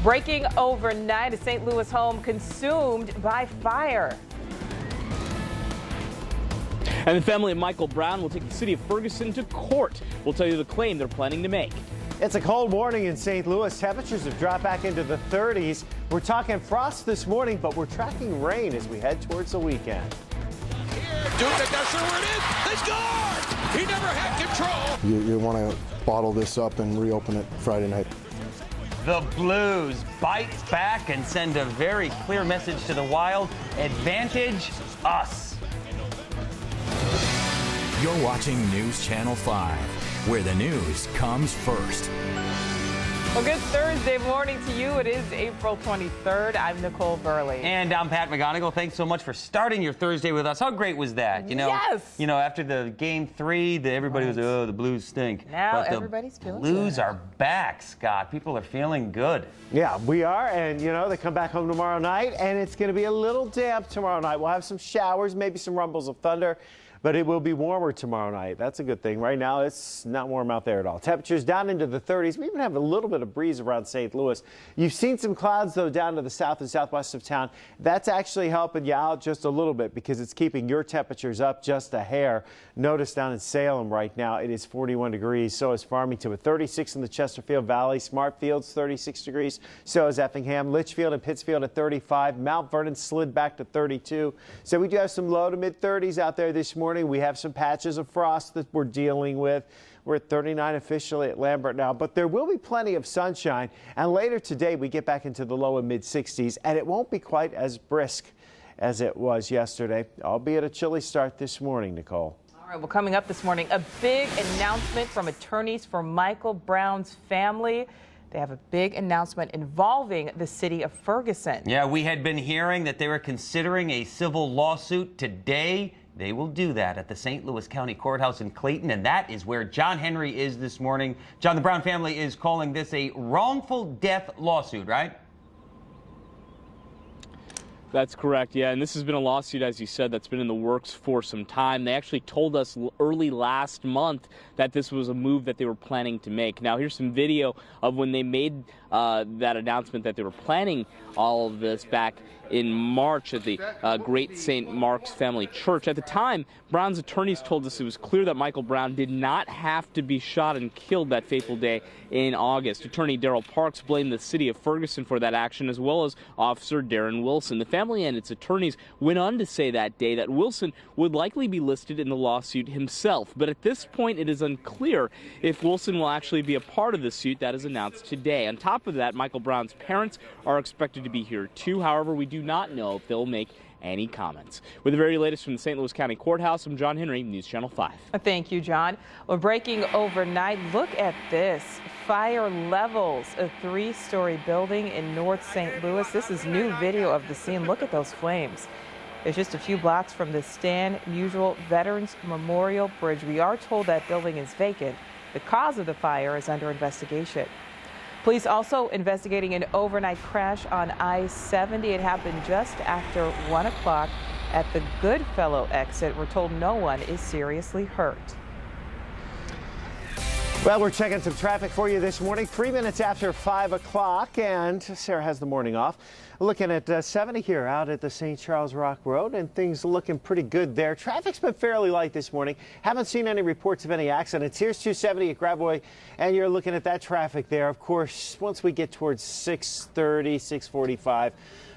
Breaking overnight, a St. Louis home consumed by fire. And the family of Michael Brown will take the city of Ferguson to court. We'll tell you the claim they're planning to make. It's a cold morning in St. Louis. Temperatures have dropped back into the 30s. We're talking frost this morning, but we're tracking rain as we head towards the weekend. Dubnyk got through it in. They scored! He never had control. You want to bottle this up and reopen it Friday night. The Blues bite back and send a very clear message to the Wild. Advantage us. You're watching News Channel 5, where the news comes first. Well, good Thursday morning to you. It is April 23rd. I'm Nicole Burley. And I'm Pat McGonigal. Thanks so much for starting your Thursday with us. How great was that? Yes. You know, after the game 3, everybody was, oh, the Blues stink. Now but everybody's feeling Blues good. are back, Scott. People are feeling good. Yeah, we are, and you know, they come back home tomorrow night, and it's going to be a little damp tomorrow night. We'll have some showers, maybe some rumbles of thunder, but it will be warmer tomorrow night. That's a good thing. Right now, it's not warm out there at all. Temperatures down into the 30s. We even have a little bit of breeze around St. Louis. You've seen some clouds, though, down to the south and southwest of town. That's actually helping you out just a little bit because it's keeping your temperatures up just a hair. Notice down in Salem right now, it is 41 degrees. So is Farmington with 36 in the Chesterfield Valley. Smartfield's 36 degrees. So is Effingham. Litchfield and Pittsfield at 35. Mount Vernon slid back to 32. So we do have some low to mid 30s out there this morning. We have some patches of frost that we're dealing with. We're at 39 officially at Lambert now, but there will be plenty of sunshine. And later today, we get back into the low and mid 60s, and it won't be quite as brisk as it was yesterday, albeit a chilly start this morning, Nicole. All right, well, coming up this morning, a big announcement from attorneys for Michael Brown's family. They have a big announcement involving the city of Ferguson. Yeah, we had been hearing that they were considering a civil lawsuit today. They will do that at the St. Louis County Courthouse in Clayton, and that is where John Henry is this morning. John, the Brown family is calling this a wrongful death lawsuit, right? That's correct, yeah, and this has been a lawsuit, as you said, that's been in the works for some time. They actually told us early last month that this was a move that they were planning to make. Now, here's some video of when they made that announcement that they were planning all of this back in March at the Great St. Mark's Family Church. At the time, Brown's attorneys told us it was clear that Michael Brown did not have to be shot and killed that fateful day in August. Attorney Daryl Parks blamed the city of Ferguson for that action, as well as Officer Darren Wilson. The family and its attorneys went on to say that day that Wilson would likely be listed in the lawsuit himself. But at this point, it is unclear if Wilson will actually be a part of the suit that is announced today. On top of that, Michael Brown's parents are expected to be here too. However, we do not know if they'll make any comments. With the very latest from the St. Louis County Courthouse, I'm John Henry, News Channel 5. Thank you, John. Well, breaking overnight, look at this. Fire levels a 3-story building in North St. Louis. This is new video of the scene. Look at those flames. It's just a few blocks from the Stan Musial Veterans Memorial Bridge. We are told that building is vacant. The cause of the fire is under investigation. Police also investigating an overnight crash on I-70. It happened just after 1 o'clock at the Goodfellow exit. We're told no one is seriously hurt. Well, we're checking some traffic for you this morning, 3 minutes after 5 o'clock, and Sarah has the morning off. Looking at 70 here out at the St. Charles Rock Road, and things looking pretty good there. Traffic's been fairly light this morning. Haven't seen any reports of any accidents. Here's 270 at Gravois, and you're looking at that traffic there. Of course, once we get towards 6:30, 6:45,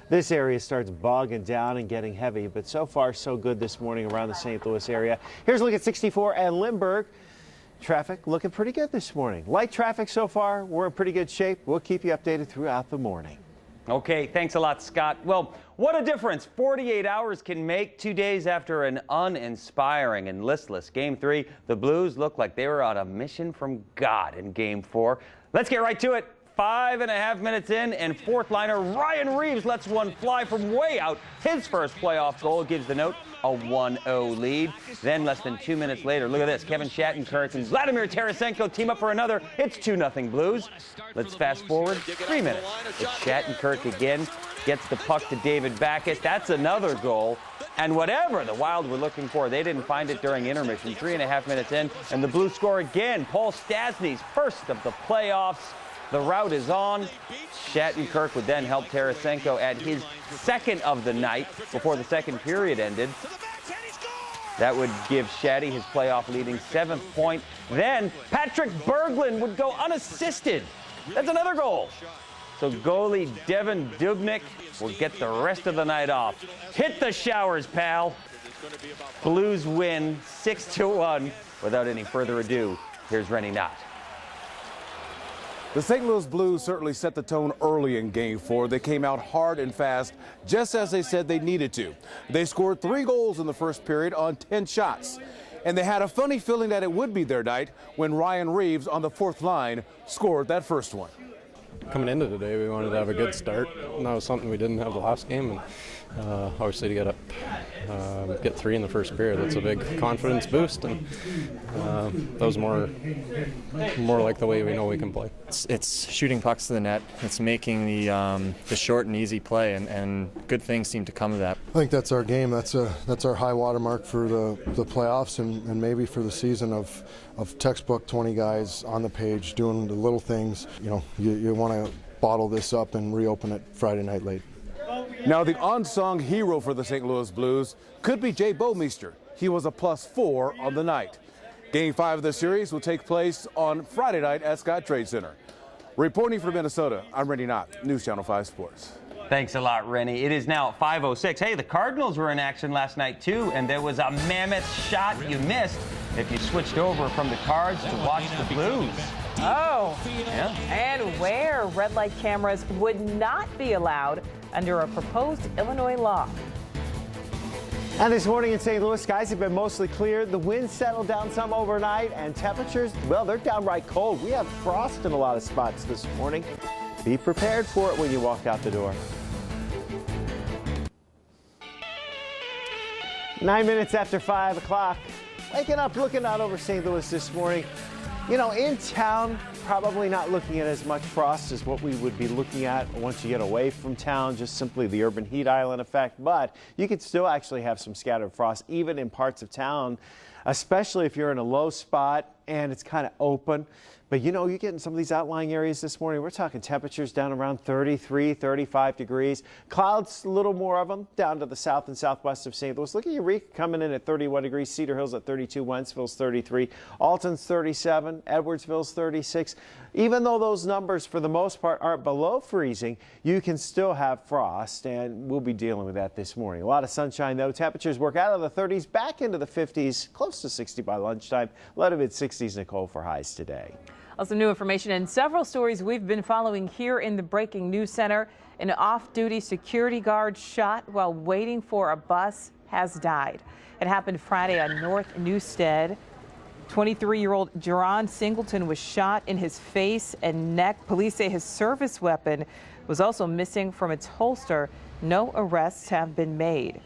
this area starts bogging down and getting heavy, but so far so good this morning around the St. Louis area. Here's a look at 64 and Lindbergh. Traffic looking pretty good this morning. Light traffic so far. We're in pretty good shape. We'll keep you updated throughout the morning. Okay, thanks a lot, Scott. Well, what a difference 48 hours can make. 2 days after an uninspiring and listless Game 3, the Blues look like they were on a mission from God in Game 4. Let's get right to it. 5.5 minutes in, and fourth liner Ryan Reeves lets one fly from way out. His first playoff goal gives the Note a 1-0 lead. Then less than 2 minutes later, look at this. Kevin Shattenkirk and Vladimir Tarasenko team up for another. It's 2-0 Blues. Let's fast forward 3 minutes. It's Shattenkirk again. Gets the puck to David Backes. That's another goal. And whatever the Wild were looking for, they didn't find it during intermission. 3.5 minutes in, and the Blues score again. Paul Stastny's first of the playoffs. The route is on. Shattenkirk would then help Tarasenko at his second of the night before the second period ended. That would give Shatty his playoff leading 7th point. Then Patrick Berglund would go unassisted. That's another goal. So goalie Devin Dubnyk will get the rest of the night off. Hit the showers, pal. Blues win 6-1. Without any further ado, here's Rennie Knott. The St. Louis Blues certainly set the tone early in Game 4. They came out hard and fast, just as they said they needed to. They scored 3 goals in the first period on 10 shots. And they had a funny feeling that it would be their night when Ryan Reeves on the 4th line scored that first one. Coming into today, we wanted to have a good start, and that was something we didn't have the last game. And obviously, to get 3 in the first period, that's a big confidence boost, and that was more like the way we know we can play. It's shooting pucks to the net. It's making the short and easy play, and good things seem to come of that. I think that's our game. That's our high watermark for the playoffs and maybe for the season of textbook 20 guys on the page doing the little things. You know, you want to bottle this up and reopen it Friday night late. Now, the unsung hero for the St. Louis Blues could be Jay Bouwmeester. He was a +4 on the night. Game 5 of the series will take place on Friday night at Scott Trade Center. Reporting from Minnesota, I'm Rennie Knott, News Channel 5 Sports. Thanks a lot, Rennie. It is now 5:06. Hey, the Cardinals were in action last night, too, and there was a mammoth shot you missed if you switched over from the Cards to watch the Blues. Oh, Yeah. and where red light cameras would not be allowed under a proposed Illinois law. And this morning in St. Louis, skies have been mostly clear. The wind settled down some overnight, and temperatures, well, they're downright cold. We have frost in a lot of spots this morning. Be prepared for it when you walk out the door. 9 minutes after 5 o'clock. Waking up, looking out over St. Louis this morning. You know, in town, probably not looking at as much frost as what we would be looking at once you get away from town, just simply the urban heat island effect. But you could still actually have some scattered frost, even in parts of town, especially if you're in a low spot and it's kind of open. But you know, you're getting some of these outlying areas this morning. We're talking temperatures down around 33, 35 degrees. Clouds, a little more of them down to the south and southwest of St. Louis. Look at Eureka coming in at 31 degrees. Cedar Hills at 32. Wentzville's 33. Alton's 37. Edwardsville's 36. Even though those numbers for the most part aren't below freezing, you can still have frost, and we'll be dealing with that this morning. A lot of sunshine, though. Temperatures work out of the 30s, back into the 50s, close to 60 by lunchtime. Low to mid-60s, Nicole, for highs today. Also, new information and several stories we've been following here in the Breaking News Center. An off-duty security guard shot while waiting for a bus has died. It happened Friday on North Newstead. 23-year-old Jerron Singleton was shot in his face and neck. Police say his service weapon was also missing from its holster. No arrests have been made.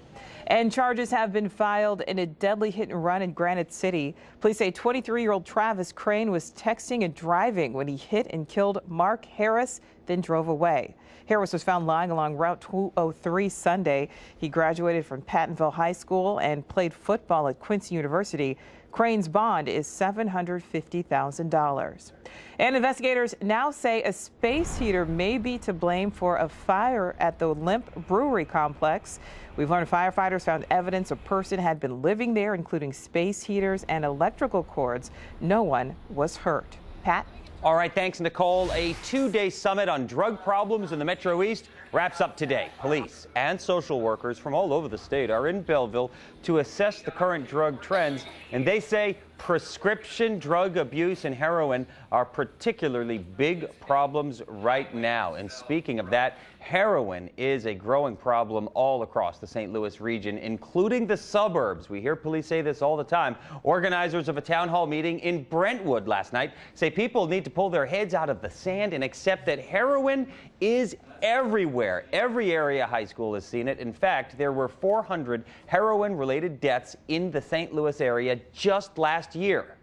And charges have been filed in a deadly hit and run in Granite City. Police say 23-year-old Travis Crane was texting and driving when he hit and killed Mark Harris, then drove away. Harris was found lying along Route 203 Sunday. He graduated from Pattonville High School and played football at Quincy University. Crane's bond is $750,000. And investigators now say a space heater may be to blame for a fire at the Limp Brewery complex. We've learned firefighters found evidence a person had been living there, including space heaters and electrical cords. No one was hurt. Pat? All right, thanks, Nicole. A 2-day summit on drug problems in the Metro East wraps up today. Police and social workers from all over the state are in Belleville to assess the current drug trends, and they say prescription drug abuse and heroin are particularly big problems right now. And speaking of that, heroin is a growing problem all across the St. Louis region, including the suburbs. We hear police say this all the time. Organizers of a town hall meeting in Brentwood last night say people need to pull their heads out of the sand and accept that heroin is everywhere. Every area high school has seen it. In fact, there were 400 heroin-related deaths in the St. Louis area just last year.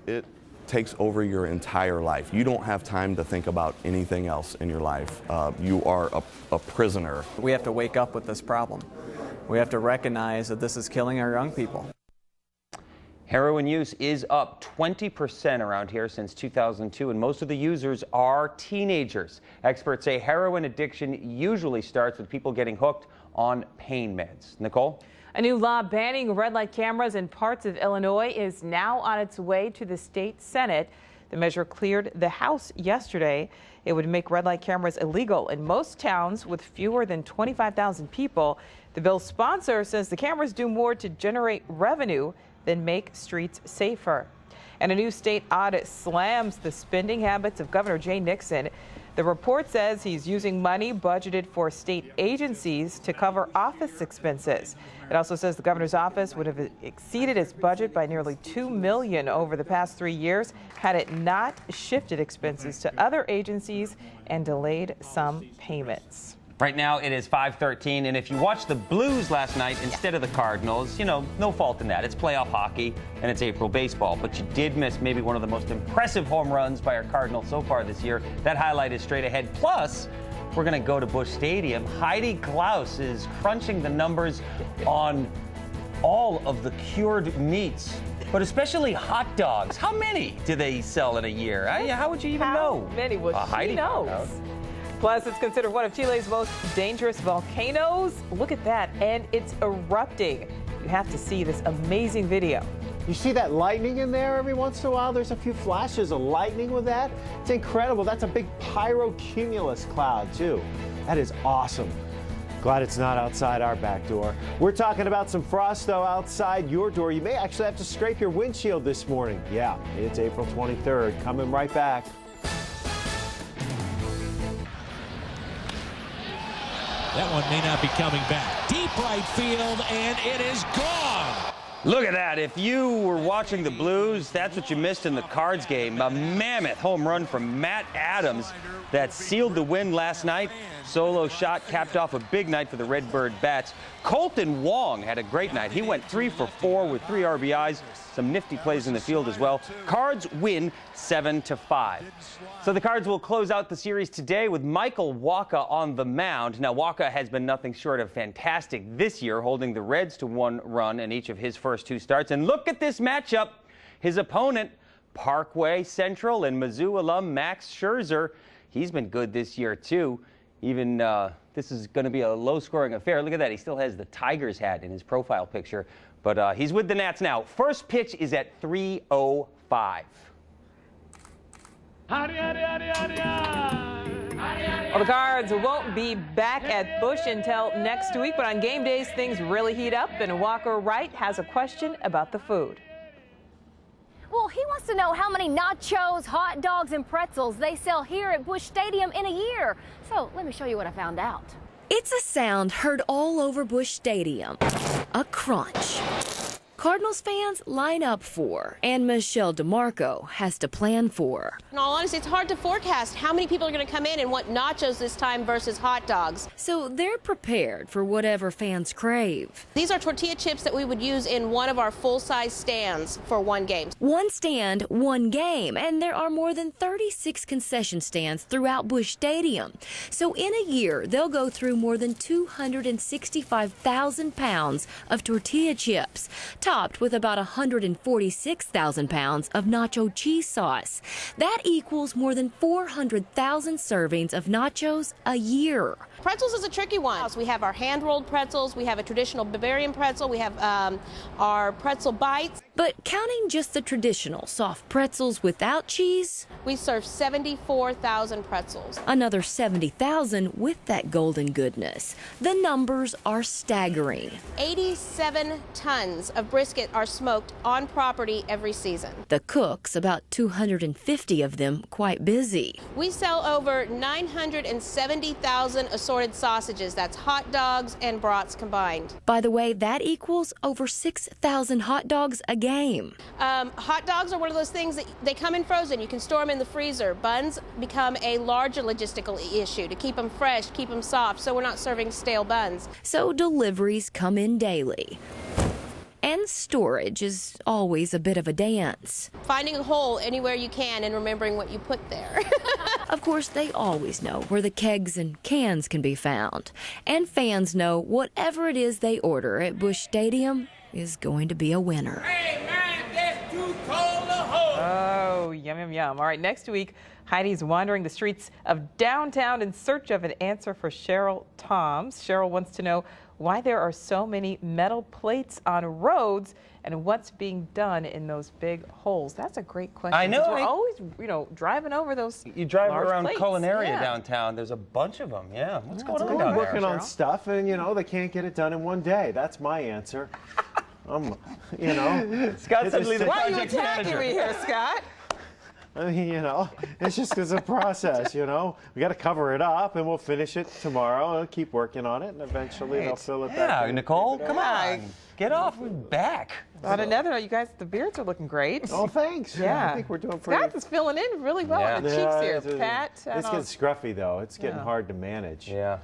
It takes over your entire life. You don't have time to think about anything else in your life. You are a prisoner. We have to wake up with this problem. We have to recognize that this is killing our young people. Heroin use is up 20% around here since 2002, and most of the users are teenagers. Experts say heroin addiction usually starts with people getting hooked on pain meds. Nicole? A new law banning red light cameras in parts of Illinois is now on its way to the state Senate. The measure cleared the House yesterday. It would make red light cameras illegal in most towns with fewer than 25,000 people. The bill's sponsor says the cameras do more to generate revenue than make streets safer. And a new state audit slams the spending habits of Governor Jay Nixon. The report says he's using money budgeted for state agencies to cover office expenses. It also says the governor's office would have exceeded its budget by nearly $2 million over the past 3 years had it not shifted expenses to other agencies and delayed some payments. Right now it is 5:13, and if you watched the Blues last night instead of the Cardinals, no fault in that. It's playoff hockey and it's April baseball, but you did miss maybe one of the most impressive home runs by our Cardinals so far this year. That highlight is straight ahead. Plus, we're going to go to Busch Stadium. Heidi Klaus is crunching the numbers on all of the cured meats, but especially hot dogs. How many do they sell in a year? How would you even know? How many? Well, Heidi knows. Plus, it's considered one of Chile's most dangerous volcanoes. Look at that, and it's erupting. You have to see this amazing video. You see that lightning in there every once in a while? There's a few flashes of lightning with that. It's incredible. That's a big pyrocumulus cloud, too. That is awesome. Glad it's not outside our back door. We're talking about some frost, though, outside your door. You may actually have to scrape your windshield this morning. Yeah, it's April 23rd. Coming right back. That one may not be coming back. Deep right field, and it is gone. Look at that. If you were watching the Blues, that's what you missed in the Cards game. A mammoth home run from Matt Adams that sealed the win last night. Solo shot capped off a big night for the Redbird Bats. Colton Wong had a great night. He went 3 for 4 with 3 RBIs. Some nifty plays in the field as well. Cards win 7-5. So the Cards will close out the series today with Michael Wacha on the mound. Now, Wacha has been nothing short of fantastic this year, holding the Reds to 1 run in each of his first 2 starts. And look at this matchup. His opponent, Parkway Central and Mizzou alum Max Scherzer. He's been good this year, too. Even this is going to be a low-scoring affair. Look at that. He still has the Tigers hat in his profile picture. But he's with the Nats now. First pitch is at 3:05. Well, the Cards won't be back at Busch until next week, but on game days, things really heat up, and Walker Wright has a question about the food. Well, he wants to know how many nachos, hot dogs, and pretzels they sell here at Busch Stadium in a year. So let me show you what I found out. It's a sound heard all over Busch Stadium. A crunch. Cardinals fans line up for, and Michelle DeMarco has to plan for. In all honesty, it's hard to forecast how many people are going to come in and want nachos this time versus hot dogs. So they're prepared for whatever fans crave. These are tortilla chips that we would use in one of our full-size stands for one game. One stand, one game, and there are more than 36 concession stands throughout Busch Stadium. So in a year, they'll go through more than 265,000 pounds of tortilla chips, topped with about 146,000 pounds of nacho cheese sauce. That equals more than 400,000 servings of nachos a year. Pretzels is a tricky one. We have our hand-rolled pretzels, we have a traditional Bavarian pretzel, we have our pretzel bites. But counting just the traditional soft pretzels without cheese, we serve 74,000 pretzels. Another 70,000 with that golden goodness. The numbers are staggering. 87 tons of brisket are smoked on property every season. The cooks, about 250 of them, quite busy. We sell over 970,000 assorted sausages. That's hot dogs and brats combined. By the way, that equals over 6,000 hot dogs a game. Hot dogs are one of those things that they come in frozen. You can store them in the freezer. Buns become a larger logistical issue to keep them fresh, keep them soft, so we're not serving stale buns. So deliveries come in daily. And storage is always a bit of a dance. Finding a hole anywhere you can and remembering what you put there. Of course, they always know where the kegs and cans can be found. And fans know whatever it is they order at Busch Stadium is going to be a winner. Hey, man, yum, yum, yum. All right, next week, Heidi's wandering the streets of downtown in search of an answer for Cheryl Toms. Cheryl wants to know why there are so many metal plates on roads and what's being done in those big holes. That's a great question. I know. We're always, driving over those. You drive large around plates. Culinaria downtown. There's a bunch of them. Yeah. What's going on down there? Working on stuff, and they can't get it done in one day. That's my answer. Scott suddenly the Why are you project attacking manager. me here, Scott? I mean, it's just because of process, We got to cover it up, and we'll finish it tomorrow and keep working on it, and eventually they'll fill it back Yeah, in. Nicole, come on. Get off. We're back. On another note, you guys, the beards are looking great. Oh, thanks. Yeah. I think we're doing pretty. Scott is filling in really well on the cheeks here. Pat. It's getting scruffy, though. It's getting hard to manage. Yeah.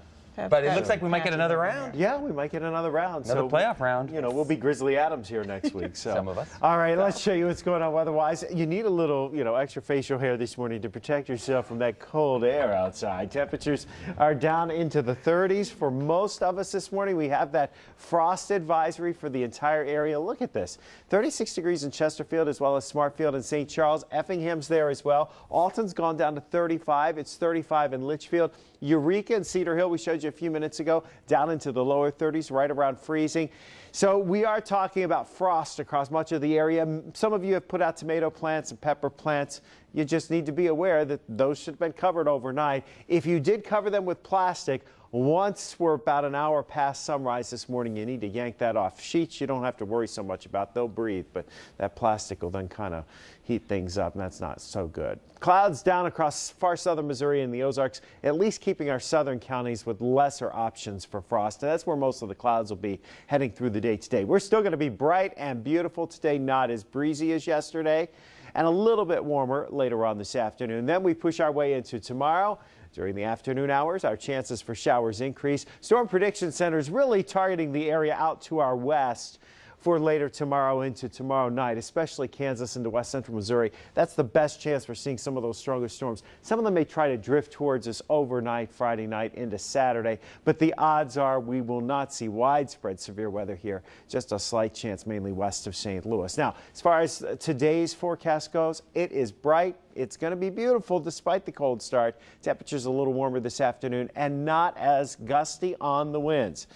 But it looks like we might get another round. Yeah, we might get another round. Another playoff round. We'll be Grizzly Adams here next week. So. Some of us. All right, let's show you what's going on weather-wise. You need a little, extra facial hair this morning to protect yourself from that cold air outside. Temperatures are down into the 30s for most of us this morning. We have that frost advisory for the entire area. Look at this. 36 degrees in Chesterfield as well as Smartfield and St. Charles. Effingham's there as well. Alton's gone down to 35. It's 35 in Litchfield. Eureka and Cedar Hill, we showed you a few minutes ago, down into the lower 30s, right around freezing. So we are talking about frost across much of the area. Some of you have put out tomato plants and pepper plants. You just need to be aware that those should have been covered overnight. If you did cover them with plastic, once we're about an hour past sunrise this morning, you need to yank that off. Sheets you don't have to worry so much about. They'll breathe, but that plastic will then kind of heat things up, and that's not so good. Clouds down across far southern Missouri and the Ozarks, at least keeping our southern counties with lesser options for frost. And that's where most of the clouds will be heading through the day today. We're still going to be bright and beautiful today, not as breezy as yesterday, and a little bit warmer later on this afternoon. Then we push our way into tomorrow. During the afternoon hours, our chances for showers increase. Storm Prediction Center is really targeting the area out to our west for later tomorrow into tomorrow night, especially Kansas into west central Missouri. That's the best chance for seeing some of those stronger storms. Some of them may try to drift towards us overnight, Friday night into Saturday, but the odds are we will not see widespread severe weather here. Just a slight chance, mainly west of St. Louis. Now, as far as today's forecast goes, it is bright. It's going to be beautiful despite the cold start. Temperatures a little warmer this afternoon and not as gusty on the winds.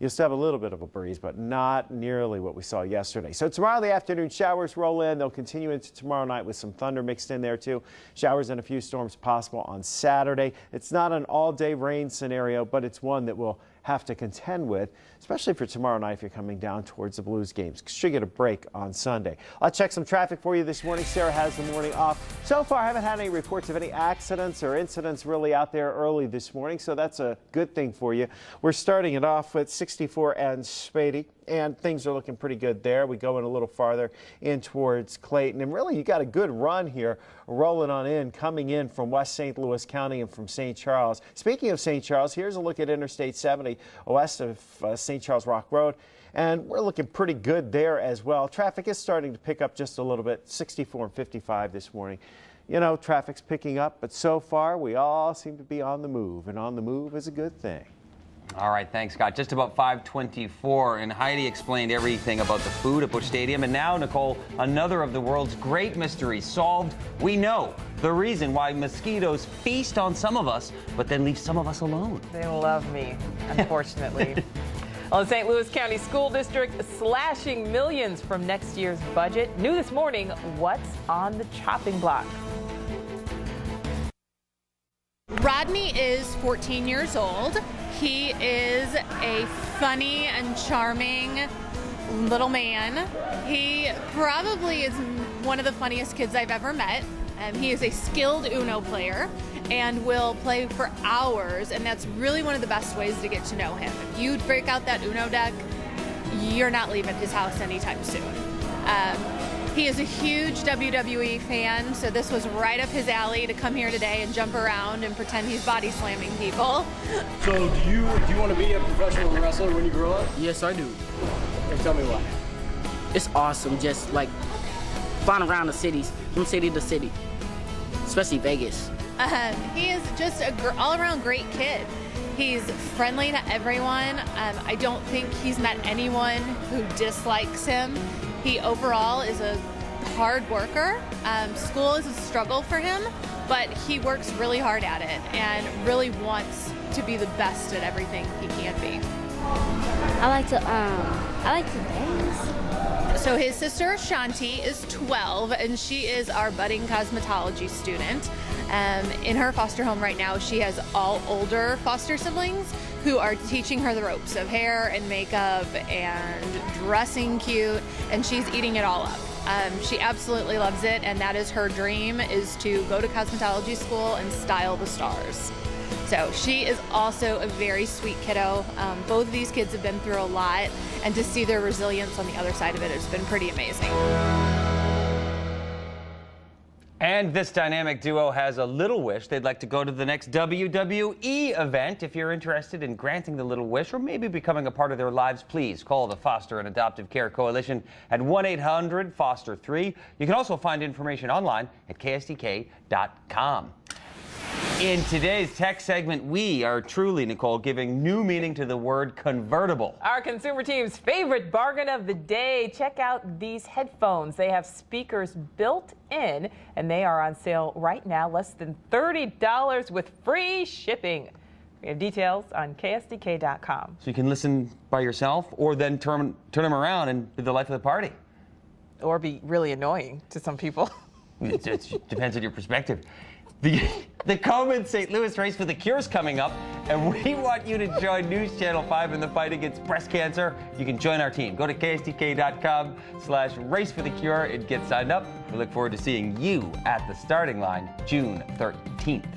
You'll still have a little bit of a breeze, but not nearly what we saw yesterday. So tomorrow the afternoon showers roll in. They'll continue into tomorrow night with some thunder mixed in there too. Showers and a few storms possible on Saturday. It's not an all-day rain scenario, but it's one that we'll have to contend with, especially for tomorrow night if you're coming down towards the Blues games. Should get a break on Sunday. I'll check some traffic for you this morning. Sarah has the morning off. So far, I haven't had any reports of any accidents or incidents really out there early this morning, so that's a good thing for you. We're starting it off with 64 and Spady, and things are looking pretty good there. We go in a little farther in towards Clayton, and really you got a good run here rolling on in, coming in from West St. Louis County and from St. Charles. Speaking of St. Charles, here's a look at Interstate 70 west of St. Charles Rock Road, and we're looking pretty good there as well. Traffic is starting to pick up just a little bit, 64 and 55 this morning. Traffic's picking up, but so far we all seem to be on the move, and on the move is a good thing. All right, thanks, Scott. Just about 5:24, and Heidi explained everything about the food at Busch Stadium. And now, Nicole, another of the world's great mysteries solved. We know the reason why mosquitoes feast on some of us, but then leave some of us alone. They love me, unfortunately. Well, the St. Louis County School District slashing millions from next year's budget. New this morning, what's on the chopping block? Rodney is 14 years old. He is a funny and charming little man. He probably is one of the funniest kids I've ever met. He is a skilled Uno player and will play for hours, and that's really one of the best ways to get to know him. If you break out that Uno deck, you're not leaving his house anytime soon. He is a huge WWE fan, so this was right up his alley to come here today and jump around and pretend he's body slamming people. So do you want to be a professional wrestler when you grow up? Yes, I do. And tell me why. It's awesome, just like flying around the cities, from city to city, especially Vegas. He is just an all-around great kid. He's friendly to everyone. I don't think he's met anyone who dislikes him. He overall is a hard worker. School is a struggle for him, but he works really hard at it and really wants to be the best at everything he can be. I like to dance. So his sister Shanti is 12 and she is our budding cosmetology student. In her foster home right now, she has all older foster siblings who are teaching her the ropes of hair and makeup and dressing cute, and she's eating it all up. She absolutely loves it, and that is her dream, is to go to cosmetology school and style the stars. So she is also a very sweet kiddo. Both of these kids have been through a lot, and to see their resilience on the other side of it has been pretty amazing. And this dynamic duo has a little wish. They'd like to go to the next WWE event. If you're interested in granting the little wish or maybe becoming a part of their lives, please call the Foster and Adoptive Care Coalition at 1-800-FOSTER-3. You can also find information online at KSDK.com. In today's tech segment, we are truly, Nicole, giving new meaning to the word convertible. Our consumer team's favorite bargain of the day. Check out these headphones. They have speakers built in, and they are on sale right now, less than $30 with free shipping. We have details on KSDK.com. So you can listen by yourself or then turn them around and be the life of the party. Or be really annoying to some people. It depends on your perspective. The Komen St. Louis Race for the Cure is coming up, and we want you to join News Channel 5 in the fight against breast cancer. You can join our team. Go to KSDK.com/race for the cure and get signed up. We look forward to seeing you at the starting line June 13th.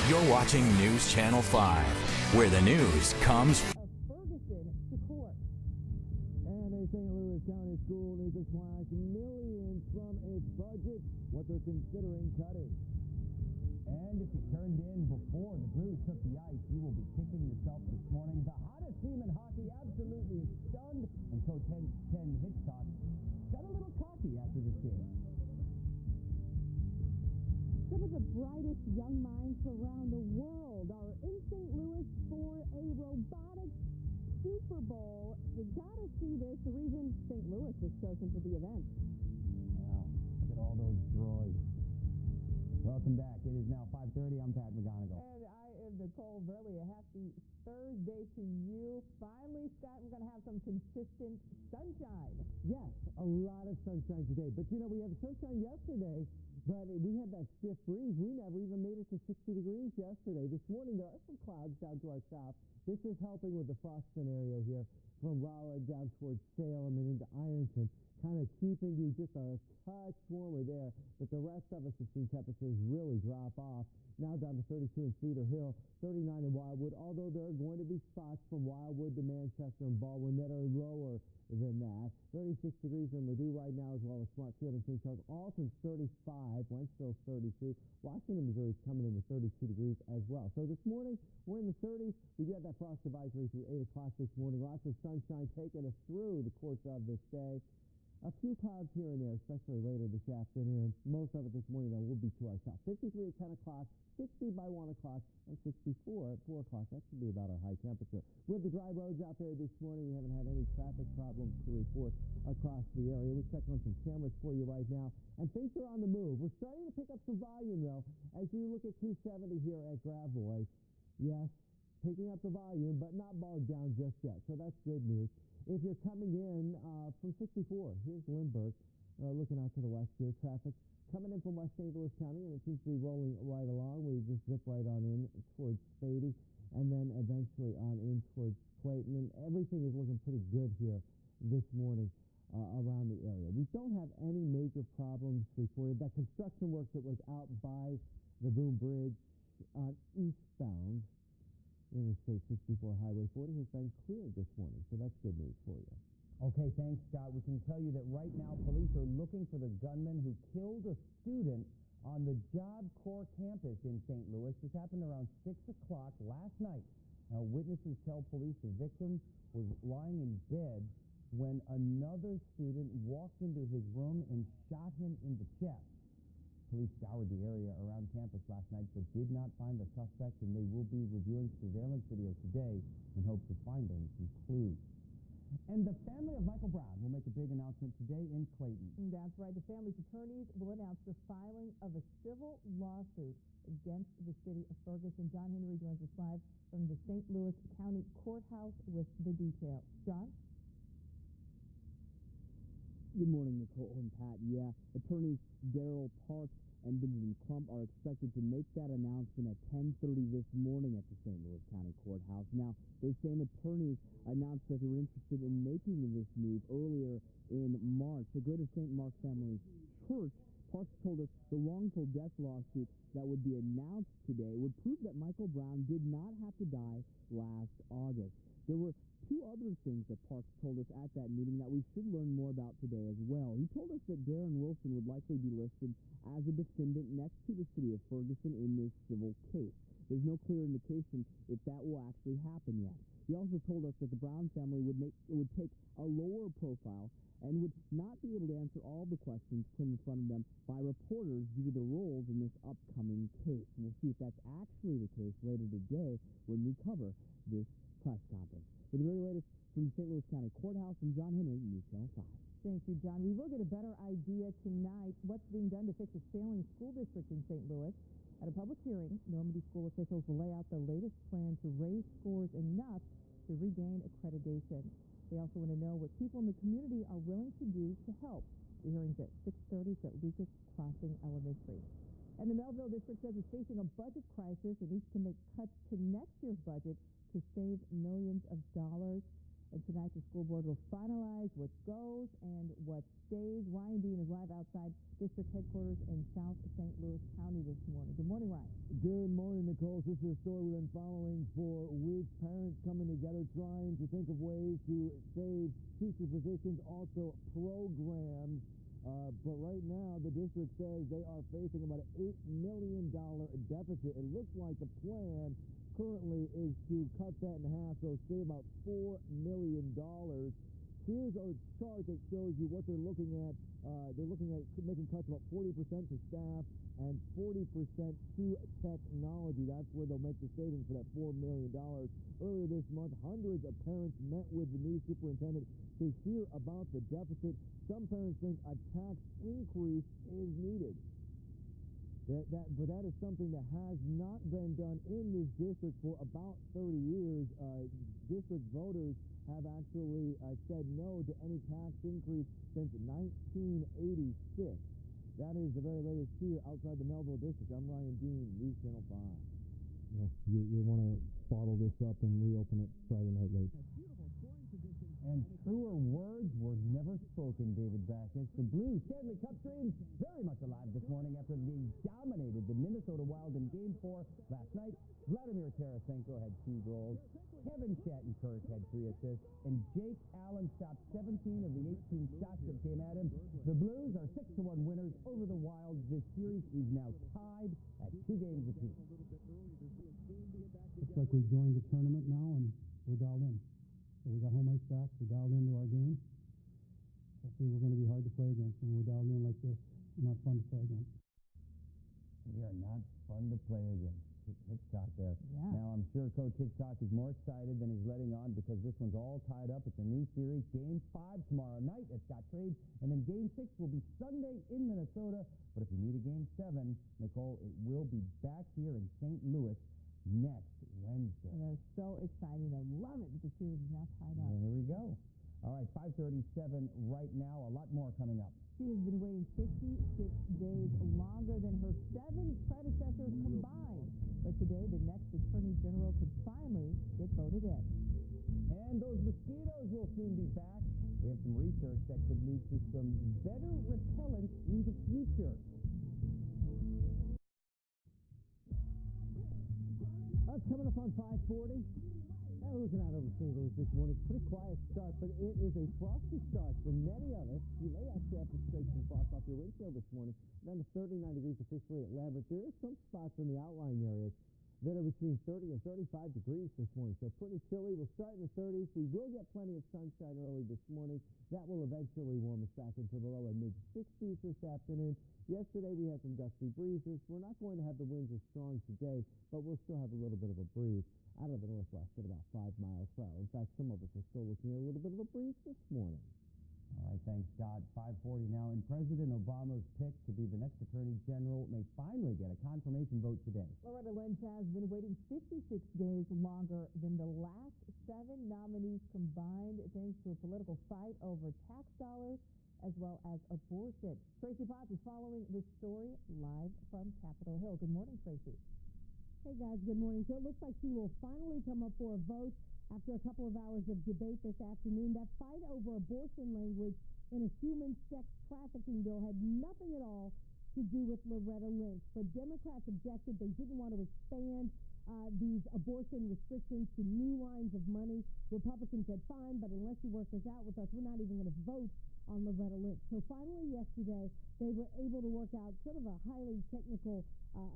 You're watching News Channel 5, where the news comes. And a St. Louis County school needs to slash millions from its budget, what they're considering cutting. And if you turned in before the Blues took the ice, you will be kicking yourself this morning. The hottest team in hockey absolutely stunned, and Coach Ken Hitchcock got a little cocky after this game. Some of the brightest young minds around the world are in St. Louis for a robotic Super Bowl. You gotta see this. The reason St. Louis was chosen for the event. Wow, look at all those droids. Welcome back. It is now 5:30. I'm Pat McGonigal. And I am Nicole Verley. A happy Thursday to you. Finally, Scott, we're gonna have some consistent sunshine. Yes, a lot of sunshine today. But you know, we had sunshine yesterday, but we had that stiff breeze. We never even made it to 60 degrees yesterday. This morning, there are some clouds down to our south. This is helping with the frost scenario here from Rolla down towards Salem and into Ironton, kind of keeping you just a touch warmer there. But the rest of us have seen temperatures really drop off. Now down to 32 in Cedar Hill, 39 in Wildwood, although there are going to be spots from Wildwood to Manchester and Baldwin that are lower than that. 36 degrees in Ladue right now, as well as Smartfield and St. Charles. Alton's 35, Wentzville's 32. Washington, Missouri is coming in with 32 degrees as well. So this morning, we're in the 30s. We do have that frost advisory through 8 o'clock this morning. Lots of sunshine taking us through the course of this day. A few clouds here and there, especially later this afternoon. Most of it this morning, though, will be to our south. 53 at 10 o'clock, 60 by 1 o'clock, and 64 at 4 o'clock. That should be about our high temperature. We have the dry roads out there this morning. We haven't had any traffic problems to report across the area. We're checking on some cameras for you right now, and things are on the move. We're starting to pick up some volume, though, as you look at 270 here at Gravois. Yes, picking up the volume, but not bogged down just yet, so that's good news. If you're coming in from 64, here's Lindbergh, looking out to the west here. Traffic coming in from West St. Louis County, and it seems to be rolling right along. We just zip right on in towards Spady, and then eventually on in towards Clayton. And everything is looking pretty good here this morning around the area. We don't have any major problems reported. That construction work that was out by the Boom Bridge eastbound Interstate 64 Highway 40 has been cleared this morning, so that's good news for you. Okay, thanks, Scott. We can tell you that right now police are looking for the gunman who killed a student on the Job Corps campus in St. Louis. This happened around 6 o'clock last night. Now, witnesses tell police the victim was lying in bed when another student walked into his room and shot him in the chest. Police scoured the area around campus last night but did not find the suspect, and they will be reviewing surveillance video today in hopes of finding some clues. And the family of Michael Brown will make a big announcement today in Clayton. That's right. The family's attorneys will announce the filing of a civil lawsuit against the city of Ferguson. John Henry joins us live from the St. Louis County Courthouse with the details. John? Good morning, Nicole and Pat. Yeah, attorneys Daryl Parks and Benjamin Crump are expected to make that announcement at 10:30 this morning at the St. Louis County Courthouse. Now, those same attorneys announced that they were interested in making this move earlier in March. The Greater St. Mark Family Church, Parks told us the wrongful death lawsuit that would be announced today would prove that Michael Brown did not have to die last August. There were two other things that Parks told us at that meeting that we should learn more about today as well. He told us that Darren Wilson would likely be listed as a defendant next to the city of Ferguson in this civil case. There's no clear indication if that will actually happen yet. He also told us that the Brown family would take a lower profile and would not be able to answer all the questions put in front of them by reporters due to their roles in this upcoming case. We'll see if that's actually the case later today when we cover this press conference. With the very latest from the St. Louis County Courthouse, I'm John Henry, News Channel 5. Thank you, John. We will get a better idea tonight what's being done to fix a failing school district in St. Louis. At a public hearing, Normandy school officials will lay out the latest plan to raise scores enough to regain accreditation. They also want to know what people in the community are willing to do to help. The hearing's at 6:30 at Lucas Crossing Elementary. And the Melville district says it's facing a budget crisis and needs to make cuts to next year's budget to save millions of dollars. And tonight, the school board will finalize what goes and what stays. Ryan Dean is live outside district headquarters in South St. Louis County this morning. Good morning, Ryan. Good morning, Nicole. This is a story we've been following for weeks. Parents coming together trying to think of ways to save teacher positions, also programs. But right now, the district says they are facing about an $8 million deficit. It looks like the plan currently is to cut that in half, so save about $4 million. Here's a chart that shows you what they're looking at. They're looking at making cuts about 40% to staff and 40% to technology. That's where they'll make the savings for that $4 million. Earlier this month, hundreds of parents met with the new superintendent to hear about the deficit. Some parents think a tax increase is needed. But that is something that has not been done in this district for about 30 years. District voters have actually said no to any tax increase since 1986. That is the very latest here outside the Melville district. I'm Ryan Dean, News Channel 5. You want to bottle this up and reopen it Friday night late. And truer words were never spoken, David Backus. The Blues Stanley Cup dreams very much alive this morning after they dominated the Minnesota Wild in Game 4 last night. Vladimir Tarasenko had 2 goals. Kevin Shattenkirk had 3 assists. And Jake Allen stopped 17 of the 18 shots that came at him. The Blues are 6-1 winners over the Wild. This series is now tied at 2 games apiece. Looks like we've joined the tournament now and we're dialed in. So we got home ice back, we're dialed into our game. Hopefully we're going to be hard to play against. When we're dialed in like this, we're not fun to play against. We are not fun to play against. Hitchcock there. Yeah. Now, I'm sure Coach Hitchcock is more excited than he's letting on because this one's all tied up. It's a new series. Game 5 tomorrow night at Scott Trade. And then Game 6 will be Sunday in Minnesota. But if we need a Game 7, Nicole, it will be back here in St. Louis next Wednesday. And that's so exciting. I love it that the series is now tied up. And here we go. All right, 5:37 right now. A lot more coming up. She has been waiting 56 days longer than her 7 predecessors combined. But today, the next Attorney General could finally get voted in. And those mosquitoes will soon be back. We have some research that could lead to some better repellent in the future. That's coming up on 540. Now we're looking out over St. Louis this morning. Pretty quiet start, but it is a frosty start for many of us. You may actually have to scrape some frost off your windshield this morning. Down to 39 degrees officially at Lambert. There are some spots in the outlying areas that are between 30 and 35 degrees this morning. So pretty chilly. We'll start in the 30s. We will get plenty of sunshine early this morning. That will eventually warm us back into the lower mid-60s this afternoon. Yesterday we had some gusty breezes. We're not going to have the winds as strong today, but we'll still have a little bit of a breeze out of the northwest at about 5 miles per hour. In fact, some of us are still looking at a little bit of a breeze this morning. All right, thanks, Scott. 5:40 now, and President Obama's pick to be the next Attorney General may finally get a confirmation vote today. Loretta Lynch has been waiting 56 days longer than the last 7 nominees combined, thanks to a political fight over tax dollars as well as abortion. Tracy Potts is following this story live from Capitol Hill. Good morning, Tracy. Hey, guys. Good morning. So it looks like she will finally come up for a vote after a couple of hours of debate this afternoon. That fight over abortion language in a human sex trafficking bill had nothing at all to do with Loretta Lynch. But Democrats objected. They didn't want to expand these abortion restrictions to new lines of money. Republicans said, fine, but unless you work this out with us, we're not even going to vote on Loretta Lynch. So finally yesterday, they were able to work out sort of a highly technical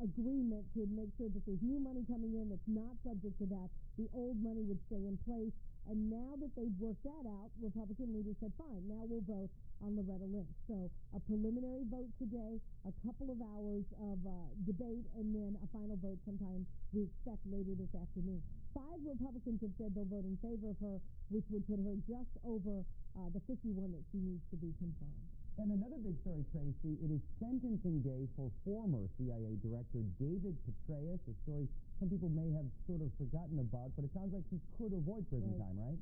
agreement to make sure that there's new money coming in that's not subject to that. The old money would stay in place. And now that they've worked that out, Republican leaders said, fine, now we'll vote on Loretta Lynch. So a preliminary vote today, a couple of hours of debate, and then a final vote sometime we expect later this afternoon. 5 Republicans have said they'll vote in favor of her, which would put her just over the 51 that she needs to be confirmed. And another big story, Tracy, it is sentencing day for former CIA Director David Petraeus, a story some people may have sort of forgotten about, but it sounds like he could avoid prison time, right?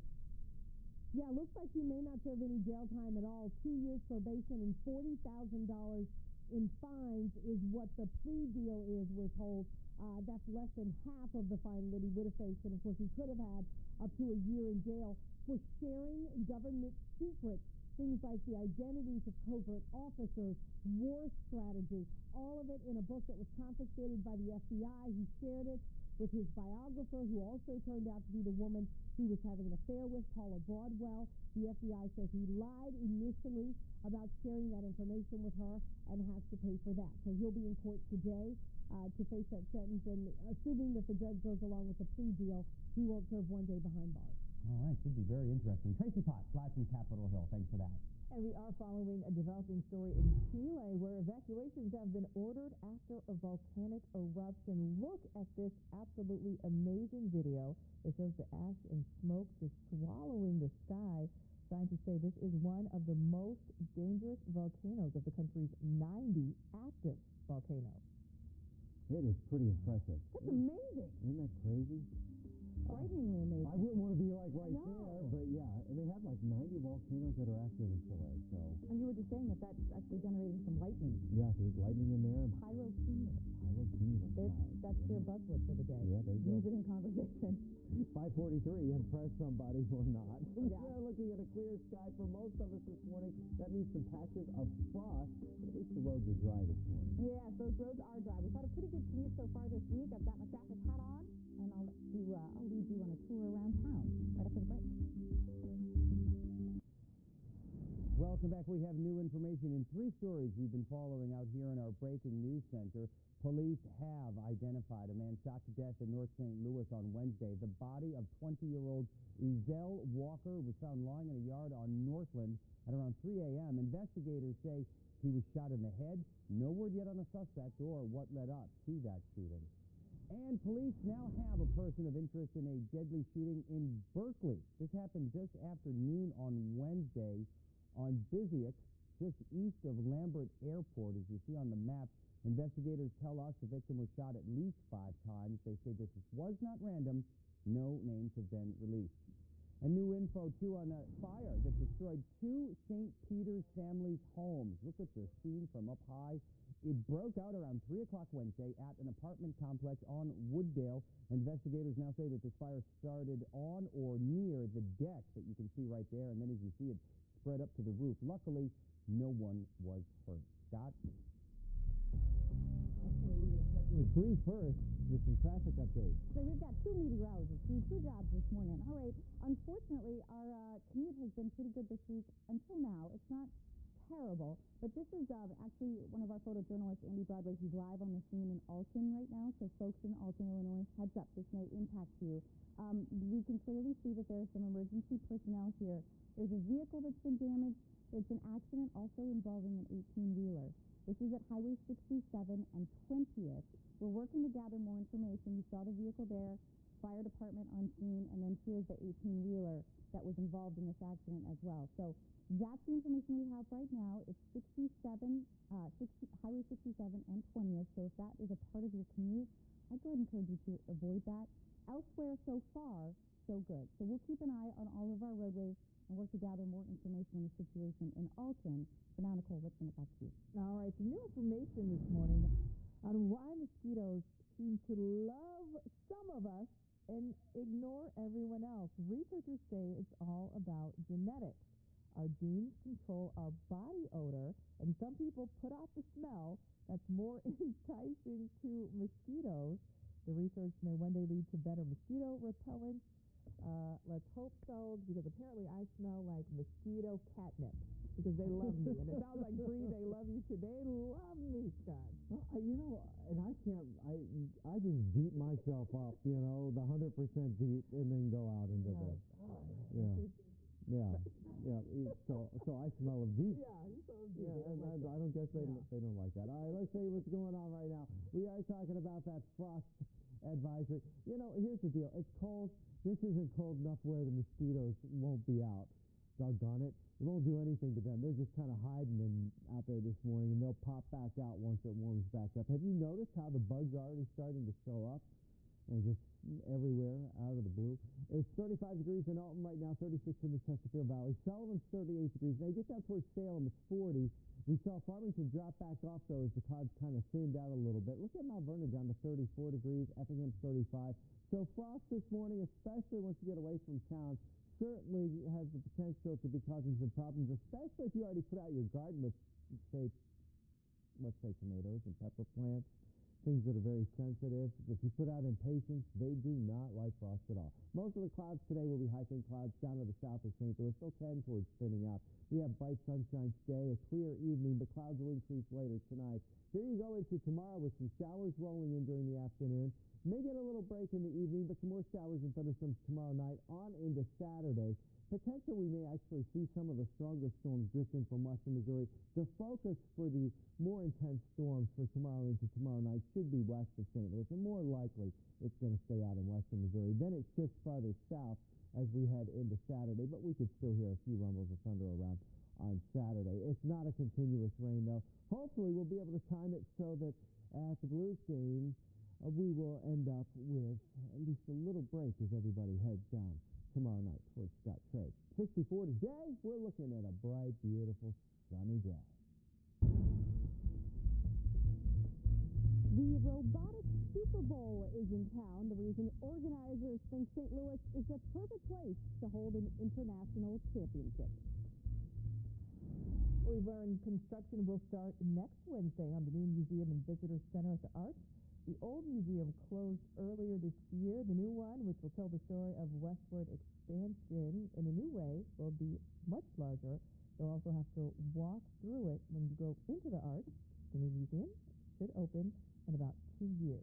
Yeah, it looks like he may not serve any jail time at all. 2 years probation and $40,000 in fines is what the plea deal is, we're told. That's less than half of the fine that he would have faced. And, of course, he could have had up to a year in jail for sharing government secrets. Things like the identities of covert officers, war strategy, all of it in a book that was confiscated by the FBI. He shared it with his biographer, who also turned out to be the woman he was having an affair with, Paula Broadwell. The FBI says he lied initially about sharing that information with her and has to pay for that. So he'll be in court today to face that sentence, and assuming that the judge goes along with the plea deal, he won't serve 1 day behind bars. All right, should be very interesting. Tracy Potts, live from Capitol Hill. Thanks for that. And we are following a developing story in Chile where evacuations have been ordered after a volcanic eruption. Look at this absolutely amazing video that shows the ash and smoke just swallowing the sky. Scientists say this is one of the most dangerous volcanoes of the country's 90 active volcanoes. It is pretty impressive. That's amazing. Isn't that crazy? Frighteningly amazing. I wouldn't want to be like right there, but yeah, and they have like 90 volcanoes that are active in Chile, so. And you were just saying that that's actually generating some lightning. Yeah, there's lightning in there. Pyrocumulus. Pyrocumulus clouds. That's your buzzword for the day. Yeah, there you Use go. it in conversation. 5:43, impress somebody or not. We are looking at a clear sky for most of us this morning. That means some patches of frost, but at least the roads are dry this morning. Yes, those roads are dry. We've had a pretty good commute so far this week. I've got my traffic hat on, and I'll lead you on a tour around town right after the break. Welcome back. We have new information in 3 stories we've been following out here in our breaking news center. Police have identified a man shot to death in North St. Louis on Wednesday. The body of 20-year-old Ezell Walker was found lying in a yard on Northland at around 3 a.m. Investigators say he was shot in the head. No word yet on a suspect or what led up to that shooting. And police now have a person of interest in a deadly shooting in Berkeley. This happened just after noon on Wednesday on Biziak, just east of Lambert Airport, as you see on the map. Investigators tell us the victim was shot at least 5 times. They say this was not random. No names have been released. And new info, too, on a fire that destroyed 2 St. Peter's families' homes. Look at the scene from up high. It broke out around 3 o'clock Wednesday at an apartment complex on Wooddale. Investigators now say that this fire started on or near the deck that you can see right there. And then, as you see, it spread up to the roof. Luckily, no one was hurt. Scott? With Bree first with some traffic updates. So we've got 2 meteorologists doing 2 jobs this morning. All right. Unfortunately, our commute has been pretty good this week until now. It's not terrible. But this is actually one of our photojournalists, Andy Broadway. He's live on the scene in Alton right now. So folks in Alton, Illinois, heads up, this may impact you. We can clearly see that there are some emergency personnel here. There's a vehicle that's been damaged. It's an accident also involving an 18-wheeler. This is at Highway 67 and 20th. We're working to gather more information. You saw the vehicle there, fire department on scene, and then here's the 18-wheeler that was involved in this accident as well. So that's the information we have right now. It's Highway 67 and 20th. So if that is a part of your commute, I'd go ahead and encourage you to avoid that. Elsewhere, so far, so good. So we'll keep an eye on all of our roadways and work to gather more information on the situation in Alton. For now, Nicole, let's send it back to you. All right, some new information this morning on why mosquitoes seem to love some of us and ignore everyone else. Researchers say it's all about genetics. Our genes control our body odor, and some people put out the smell that's more enticing to mosquitoes. The research may one day lead to better mosquito repellents. Let's hope so, because apparently I smell like mosquito catnip because they love me. And it sounds like, Bree, they love you too. They love me, Scott. Well, and I just deep myself up, the 100% deep, and then go out into bed. Yeah. So I smell of deep. Yeah, you smell of deep. Yeah, and I don't guess they don't like that. All right, let's tell you what's going on right now. We are talking about that frost advisory. Here's the deal. It's cold. This isn't cold enough where the mosquitoes won't be out. Doggone it. It won't do anything to them. They're just kind of hiding out there this morning, and they'll pop back out once it warms back up. Have you noticed how the bugs are already starting to show up? And just everywhere out of the blue. It's 35 degrees in Alton right now, 36 in the Chesterfield Valley. Sullivan's 38 degrees. Now you get down towards Salem, it's 40. We saw Farmington drop back off, though, as the clouds kind of thinned out a little bit. Look at Mount Vernon down to 34 degrees, Effingham's 35. So frost this morning, especially once you get away from town, certainly has the potential to be causing some problems, especially if you already put out your garden with, let's say tomatoes and pepper plants, things that are very sensitive. If you put out impatiens, they do not like frost at all. Most of the clouds today will be high-thin clouds down to the south of St. Louis. They'll tend towards thinning out. We have bright sunshine today, a clear evening, but clouds will increase later tonight. Here you go into tomorrow with some showers rolling in during the afternoon. May get a little break in the evening, but some more showers and thunderstorms tomorrow night on into Saturday. Potentially, we may actually see some of the stronger storms drift in from western Missouri. The focus for the more intense storms for tomorrow into tomorrow night should be west of St. Louis, and more likely it's going to stay out in western Missouri. Then it shifts farther south as we head into Saturday, but we could still hear a few rumbles of thunder around on Saturday. It's not a continuous rain, though. Hopefully, we'll be able to time it so that at the Blues game, we will end up with at least a little break as everybody heads down tomorrow night towards Scott Trade. 64 today. We're looking at a bright, beautiful, sunny day. The robotic Super Bowl is in town. The reason organizers think St. Louis is the perfect place to hold an international championship. We've learned construction will start next Wednesday on the new Museum and Visitor Center at the Arch. The old museum closed earlier this year. The new one, which will tell the story of westward expansion in a new way, will be much larger. You'll also have to walk through it when you go into the Arch. The new museum should open in about 2 years.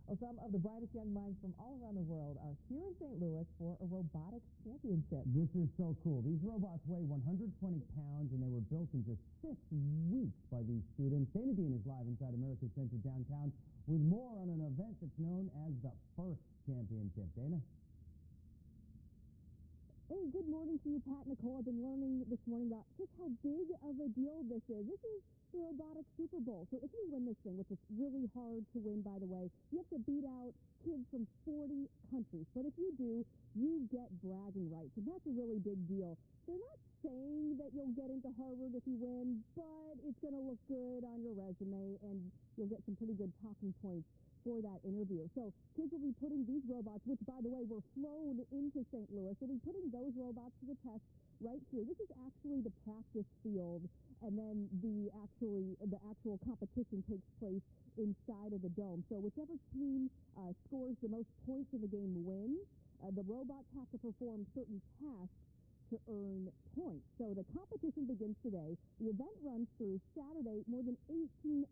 Well, some of the brightest young minds from all around the world are here in St. Louis for a robotics championship. This is so cool. These robots weigh 120 pounds, and they were built in just 6 weeks by these students. Dana Dean is live inside America's Center downtown with more on an event that's known as the FIRST Championship. Dana? Hey, good morning to you, Pat and Nicole. I've been learning this morning about just how big of a deal this is. This is the robotic Super Bowl. So if you win this thing, which is really hard to win, by the way, you have to beat out kids from 40 countries. But if you do, you get bragging rights, and that's a really big deal. They're not saying that you'll get into Harvard if you win, but it's going to look good on your resume, and you'll get some pretty good talking points for that interview. So kids will be putting these robots, which, by the way, were flown into St. Louis, will be putting those robots to the test right here. This is actually the practice field, and then the actual competition takes place inside of the dome. So whichever team scores the most points in the game wins. The robots have to perform certain tasks to earn points. So the competition begins today. The event runs through Saturday. More than 18,000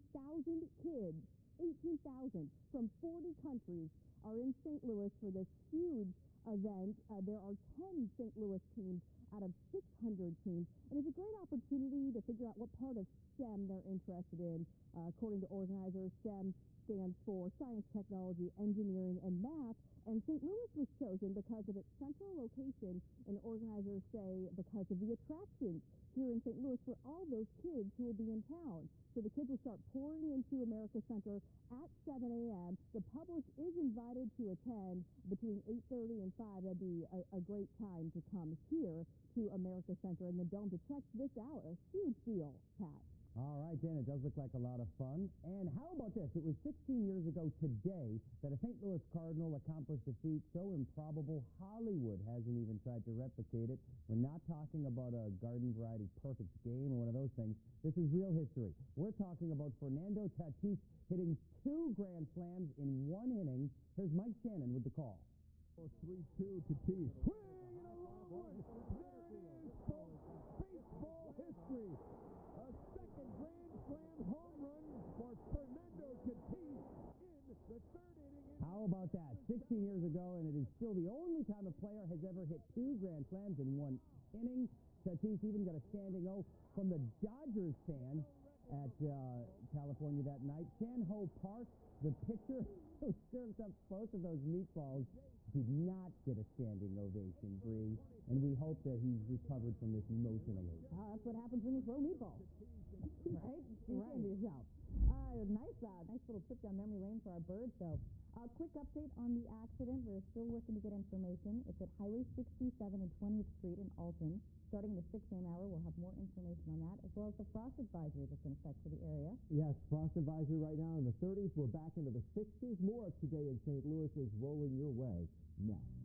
kids, 18,000 from 40 countries are in St. Louis for this huge event. There are 10 St. Louis teams out of 600 teams. And it's a great opportunity to figure out what part of STEM they're interested in. According to organizers, STEM stands for science, technology, engineering, and math. And St. Louis was chosen because of its central location, and organizers say because of the attractions here in St. Louis for all those kids who will be in town. So the kids will start pouring into America Center at 7 a.m. The public is invited to attend between 8:30 and 5. That'd be a great time to come here to America Center in the Dome to check this out. A huge deal, Pat. All right, Dan, it does look like a lot of fun. And how about this? It was 16 years ago today that a St. Louis Cardinal accomplished a feat so improbable Hollywood hasn't even tried to replicate it. We're not talking about a garden variety perfect game or one of those things. This is real history. We're talking about Fernando Tatis hitting 2 grand slams in 1 inning. Here's Mike Shannon with the call. 3-2 Tatis. Swing and a long one. There it is, folks. Baseball history. A second Grand Slam home run for Fernando Tatis in the 3rd inning. How about that? 16 years ago, and it is still the only time a player has ever hit 2 grand slams in 1 inning. Tatis even got a standing O from the Dodgers fan at California that night. Chan-Ho Park, the pitcher who serves up both of those meatballs, did not get a standing ovation, Bree, and we hope that he's recovered from this emotionally. That's what happens when you throw meatballs, right? Right. Yourself. Nice little trip down memory lane for our birds, though. A quick update on the accident. We're still working to get information. It's at Highway 67 and 20th Street in Alton. Starting in the 6 a.m. hour, we'll have more information on that, as well as the frost advisory that's in effect for the area. Yes, frost advisory right now in the 30s. We're back into the 60s. More of Today in St. Louis is rolling your way next.